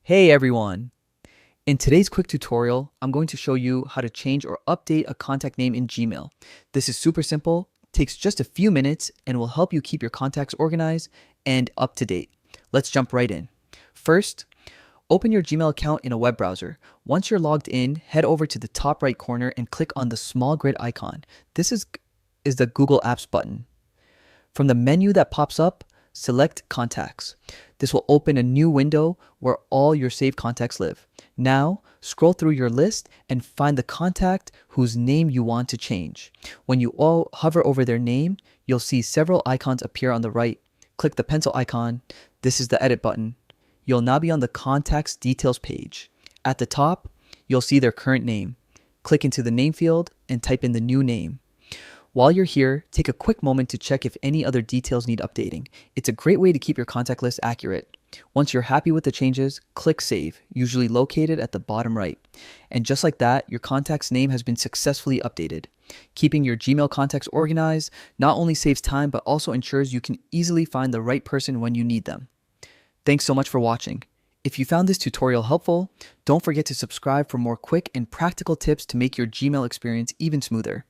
Hey everyone! In today's quick tutorial, I'm going to show you how to change or update a contact name in Gmail. This is super simple, takes just a few minutes, and will help you keep your contacts organized and up to date. Let's jump right in. First, open your Gmail account in a web browser. Once you're logged in, head over to the top right corner and click on the small grid icon. This is the Google Apps button. From the menu that pops up, select Contacts. This will open a new window where all your saved contacts live. Now, scroll through your list and find the contact whose name you want to change. When you all hover over their name, you'll see several icons appear on the right. Click the pencil icon. This is the edit button. You'll now be on the contacts details page. At the top, you'll see their current name. Click into the name field and type in the new name. While you're here, take a quick moment to check if any other details need updating. It's a great way to keep your contact list accurate. Once you're happy with the changes, click Save, usually located at the bottom right. And just like that, your contact's name has been successfully updated. Keeping your Gmail contacts organized not only saves time, but also ensures you can easily find the right person when you need them. Thanks so much for watching. If you found this tutorial helpful, don't forget to subscribe for more quick and practical tips to make your Gmail experience even smoother.